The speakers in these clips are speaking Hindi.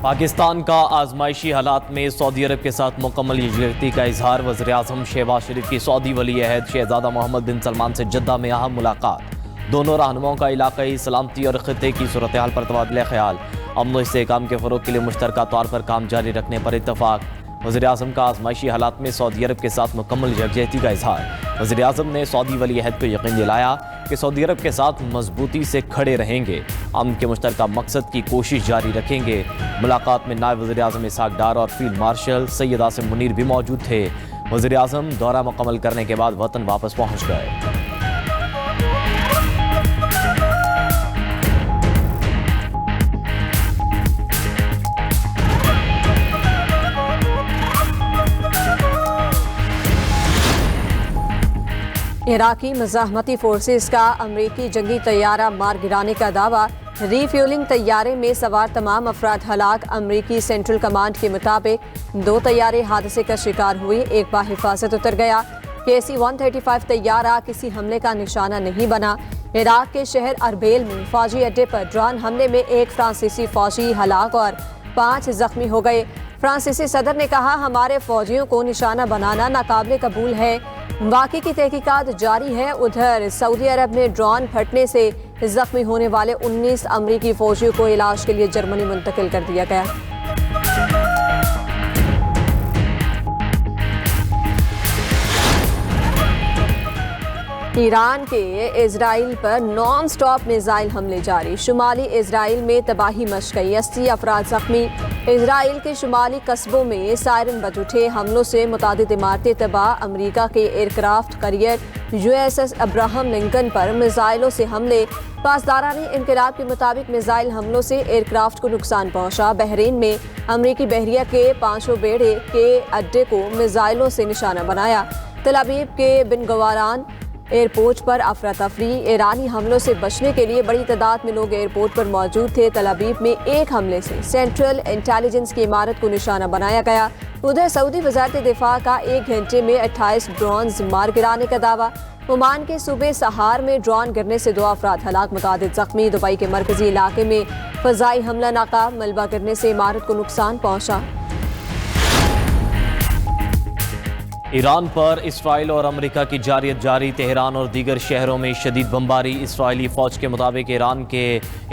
पाकिस्तान का आजमाइशी हालात में सऊदी अरब के साथ मुकम्मल यकजहती का इजहार। वज़ीर-ए-आज़म शहबाज शरीफ की सऊदी वली अहद शहजादा मोहम्मद बिन सलमान से जद्दा में अहम मुलाकात। दोनों रहनुमाओं का इलाक़ाई सलामती और ख़ित्ते की सूरत हाल पर तबादला ख्याल। अमन व इस्तेहकाम के फ़रोग़ के लिए मुश्तरका तौर पर काम जारी रखने पर इत्तफ़ाक़। वज़ीर-ए-आज़म का आजमाइशी हालात में सऊदी अरब के साथ मुकम्मल यकजहती का इजहार। वज़ीर-ए-आज़म ने सऊदी वली अहद को यकीन दिलाया कि सऊदी अरब के साथ मजबूती से खड़े रहेंगे, अमन के मुश्तरका मकसद की कोशिश जारी रखेंगे। मुलाकात में नायब वज़ीर-ए-आज़म इसहाक़ डार और फील्ड मार्शल सैयद आसिम मुनीर भी मौजूद थे। वज़ीर-ए-आज़म दौरा मुकम्मल करने के बाद वतन वापस पहुँच गए। इराकी मज़ाहमती फोर्सेस का अमरीकी जंगी तैयारा मार गिराने का दावा। रीफ्यूलिंग तैयारे में सवार तमाम अफराद हलाक। अमरीकी सेंट्रल कमांड के मुताबिक 2 तैयारे हादसे का शिकार हुए, एक बाहिफाजत उतर गया। KC-135 तैयारा किसी हमले का निशाना नहीं बना। इराक के शहर अरबेल में फौजी अड्डे पर ड्रोन हमले में एक फ्रांसीसी फौजी हलाक और 5 जख्मी हो गए। फ्रांसीसी सदर ने कहा, हमारे फौजियों को निशाना बनाना नाकाबिले कबूल है। वाक़ई की तहकीकात जारी है। उधर सऊदी अरब में ड्रोन फटने से जख्मी होने वाले 19 अमरीकी फौजियों को इलाज के लिए जर्मनी मुंतकिल कर दिया गया। ईरान के इजराइल पर नॉन स्टॉप मिसाइल हमले जारी। शुमाली इजराइल में तबाही मच गई, 80 अफराद जख्मी। इजराइल के शुमाली कस्बों में सायरन बज उठे। हमलों से मुतादिद इमारतें तबाह। अमरीका के aircraft carrier USS Abraham Lincoln पर मिसाइलों से हमले। पासदारानी इनकलाब के मुताबिक मिसाइल हमलों से एयरक्राफ्ट को नुकसान पहुंचा। बहरीन में अमरीकी बहरिया के 5 बेड़े के अड्डे को मिसाइलों से निशाना बनाया। तल अवीव के बिन गवारान एयरपोर्ट पर अफरा तफरी। ईरानी हमलों से बचने के लिए बड़ी तादाद में लोग एयरपोर्ट पर मौजूद थे। तल अवीव में एक हमले से सेंट्रल इंटेलिजेंस की इमारत को निशाना बनाया गया। उधर सऊदी वज़ारत दिफा का 1 घंटे में 28 ड्रोन मार गिराने का दावा। ओमान के सूबे सहार में ड्रोन गिरने से 2 अफराद हलाक, मुतादिद जख्मी। दुबई के मरकजी इलाके में फ़ज़ाई हमला नाकाम, मलबा गिरने से इमारत को नुकसान पहुंचा। ईरान पर इसराइल और अमेरिका की जारियत जारी। तेहरान और दीगर शहरों में शदीद बमबारी। इसराइली फ़ौज के मुताबिक ईरान के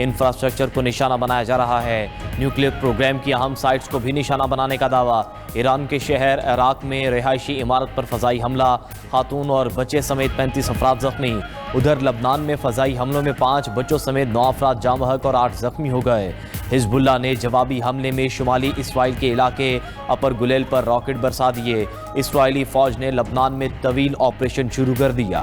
इंफ्रास्ट्रक्चर को निशाना बनाया जा रहा है। न्यूक्लियर प्रोग्राम की अहम साइट्स को भी निशाना बनाने का दावा। ईरान के शहर इराक में रिहायशी इमारत पर फ़ज़ाई हमला, खातून और बच्चे समेत 35 अफराद जख्मी। उधर लबनान में फ़ज़ाई हमलों में 5 बच्चों समेत 9 अफराद जाँ बहक और 8 जख्मी हो गए। हिजबुल्लाह ने जवाबी हमले में शुमाली इसराइल के इलाके अपर गुलेल पर रॉकेट बरसा दिए। इसराइली फ़ौज ने लबनान में तवील ऑपरेशन शुरू कर दिया।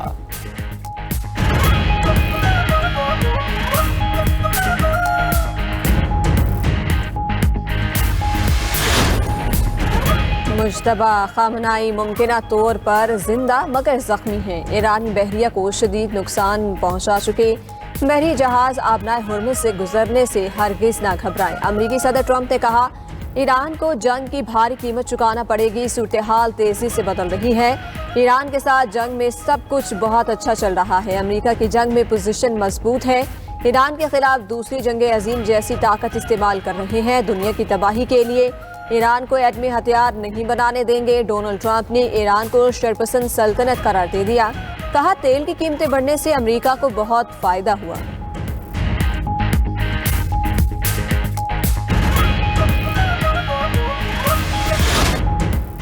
मुज्तबा खामनाई मुमकिना तौर पर जिंदा मगर जख्मी हैं। ईरानी बहरिया को शदीद नुकसान पहुंचा चुके। बहरी जहाज आबनाए हुर्मुज़ से गुजरने से हरगिज़ ना घबराएं। अमरीकी सदर ट्रंप ने कहा, ईरान को जंग की भारी कीमत चुकाना पड़ेगी। सूरत हाल तेजी से बदल रही है। ईरान के साथ जंग में सब कुछ बहुत अच्छा चल रहा है। अमरीका की जंग में पोजीशन मजबूत है। ईरान के खिलाफ दूसरी जंग अजीम जैसी ताकत इस्तेमाल कर रहे हैं। दुनिया की तबाही के लिए ईरान को एटमी हथियार नहीं बनाने देंगे। डोनाल्ड ट्रंप ने ईरान को शरपसंद सल्तनत करार दे दिया। कहा, तेल की कीमतें बढ़ने से अमरीका को बहुत फायदा हुआ।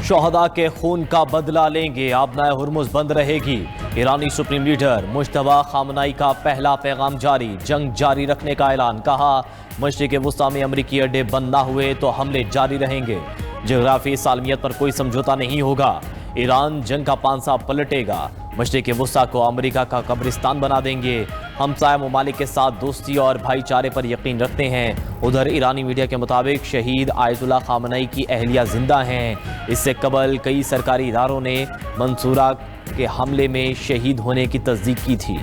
शोहदा के खून का बदला लेंगे, आबनाए हुर्मुज़ बंद रहेगी। ईरानी सुप्रीम लीडर मुज्तबा खामनाई का पहला पैगाम जारी। जंग जारी रखने का ऐलान। कहा, मशरिक़ वुस्ता में अमरीकी अड्डे बंद ना हुए तो हमले जारी रहेंगे। जोग्राफी सालमियत पर कोई समझौता नहीं होगा। ईरान जंग का पांसा पलटेगा। मशरिक़ वुस्ता को अमरीका का कब्रिस्तान बना देंगे। हमसाया ममालिक के साथ दोस्ती और भाईचारे पर यकीन रखते हैं। उधर ईरानी मीडिया के मुताबिक शहीद आयतुल्लाह खामनई की अहलिया जिंदा हैं। इससे कबल कई सरकारी इदारों ने मंसूरा के हमले में शहीद होने की तस्दीक की थी।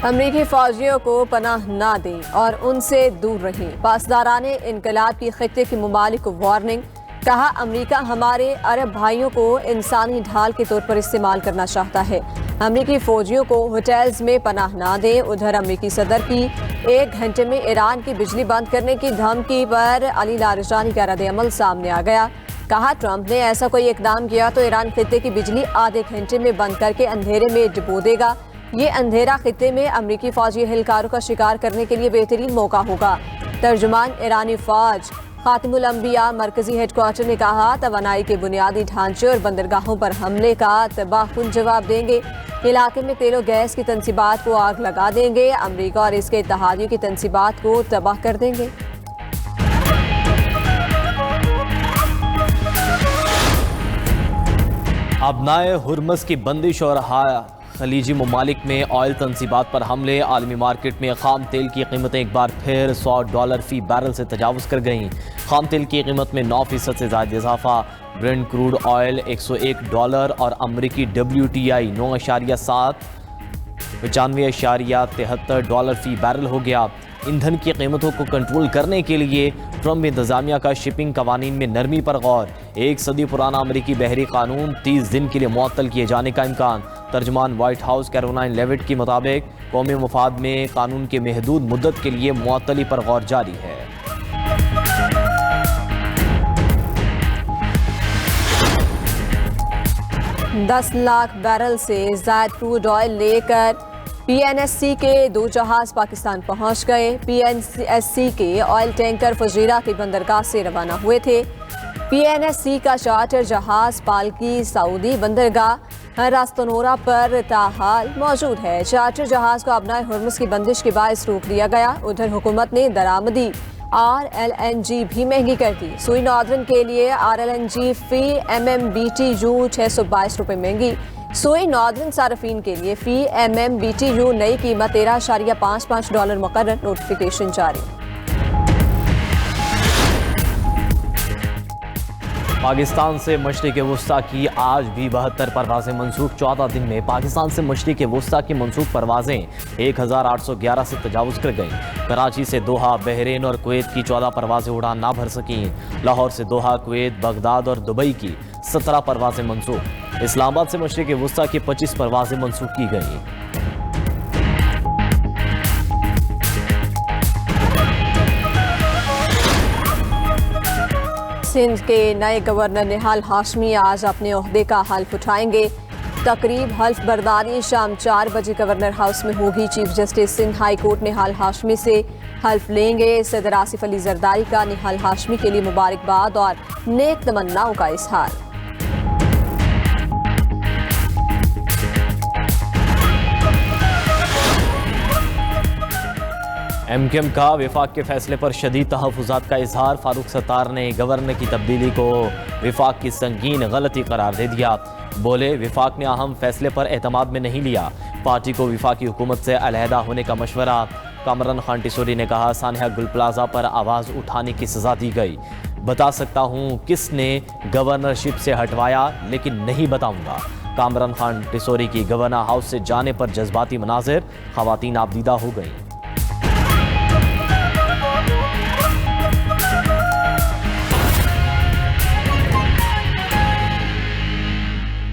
अमरीकी फौजियों को पनाह ना दें और उनसे दूर रहें। पासदाराने इनकलाब की खित्ते के ममालिक को वार्निंग। कहा, अमेरिका हमारे अरब भाइयों को इंसानी ढाल के तौर पर इस्तेमाल करना चाहता है। अमेरिकी फौजियों को होटल्स में पनाह ना दें। उधर अमेरिकी सदर की 1 घंटे में ईरान की बिजली बंद करने की धमकी पर अली लारिजानी का रद्द-ए-अमल सामने आ गया। कहा, ट्रंप ने ऐसा कोई इकदाम किया तो ईरान खित्ते की बिजली आधे घंटे में बंद करके अंधेरे में डुबो देगा। ये अंधेरा खित्ते में अमेरिकी फौजी एहलकारों का शिकार करने के लिए बेहतरीन मौका होगा। तर्जुमान ईरानी फौज खातिमुल अंबिया मरकजी हेडक्वार्टर ने कहा, तवानाई के बुनियादी ढांचे और बंदरगाहों पर हमले का तबाहकुन जवाब देंगे। इलाके में तेल और गैस की तंसीबात को आग लगा देंगे। अमेरिका और इसके इत्तेहादियों की तंसीबात को तबाह कर देंगे। अबनाए हुर्मस की बंदिश और खलीजी ममालिक में ऑयल तंसीबात पर हमले। आलमी मार्केट में खाम तेल की कीमतें एक बार फिर $100 फी बैरल से तजावुज़ कर गईं। खाम तेल की कीमत में 9% से ज़्यादा इजाफा। ब्रेंट क्रूड ऑयल $101 और अमरीकी WTI 9.7 $95.73 फी बैरल हो गया। ईंधन की कीमतों को कंट्रोल करने के लिए ट्रंप इंतजामिया का शिपिंग कवानीन में नरमी पर गौर। 1 सदी पुराना अमरीकी बहरी कानून 30 दिन के लिए मुअत्तल किए जाने का इम्कान। तर्जमान व्हाइट हाउस कैरोलाइन लेविट के मुताबिक कौमी मफाद में कानून के महदूद मुद्दत के लिए मुअत्तली पर गौर जारी है। $10 लाख बैरल से ज़ायद क्रूड ऑयल लेकर PNSC के 2 जहाज पाकिस्तान पहुंच गए। PNSC के ऑयल टैंकर फजीरा की बंदरगाह से रवाना हुए थे। PNSC का चार्टर जहाज पालकी सऊदी बंदरगाह रास्तनोरा पर ताहाल मौजूद है। चार्टर जहाज को अबनाए हुर्मुस की बंदिश के बायस रोक दिया गया। उधर हुकूमत ने दरामदी RLNG भी महंगी कर दी। सुई नॉर्दर्न के लिए RLNG फी MMBTU 622 रुपये महंगी। सुई नॉर्दर्न सार्फिन के लिए फी MMBTU नई कीमत $13.55 मुकर्रर। नोटिफिकेशन जारी। पाकिस्तान से मशरिक़ वुस्ता की आज भी 72 परवाज़ें मनसूख। 14 दिन में पाकिस्तान से मशरिक़ वुस्ता की मनसूख परवाज़ें 1811 से तजावुज़ कर गईं। कराची से दोहा, बहरीन और कुवैत की 14 परवाज़ें उड़ान ना भर सकीं। लाहौर से दोहा, कुवैत, बगदाद और दुबई की 17 परवाज़ें मनसूख। इस्लामाबाद से मशरिक़ वुस्ता की 25 परवाज़ें मनसूख की गईं। सिंध के नए गवर्नर निहाल हाशमी आज अपने ओहदे का हल्फ उठाएंगे। तकरीब हल्फ बर्दारी शाम 4 बजे गवर्नर हाउस में होगी। Chief justice Sindh high court Nihal Hashmi से हल्फ लेंगे। सदर आसिफ अली जरदारी का निहाल हाशमी के लिए मुबारकबाद और नेक तमन्नाओं का इजहार। MKM का विफाक के फैसले पर शदीद तहफ़्फ़ुज़ात का इजहार। फारूक सत्तार ने गवर्नर की तब्दीली को विफाक की संगीन गलती करार दे दिया। बोले, विफाक ने अहम फैसले पर एतमाद में नहीं लिया। पार्टी को विफाकी हुकूमत से अलहदा होने का मशवरा। कामरान खान टिसोरी ने कहा, सानिया गुल प्लाजा पर आवाज़ उठाने की सज़ा दी गई। बता सकता हूँ किसने गवर्नरशिप से हटवाया, लेकिन नहीं बताऊँगा। कामरान खान टिसोरी की गवर्नर हाउस से जाने पर जज्बाती मनाजिर, ख़वातीन आबदीदा हो गई।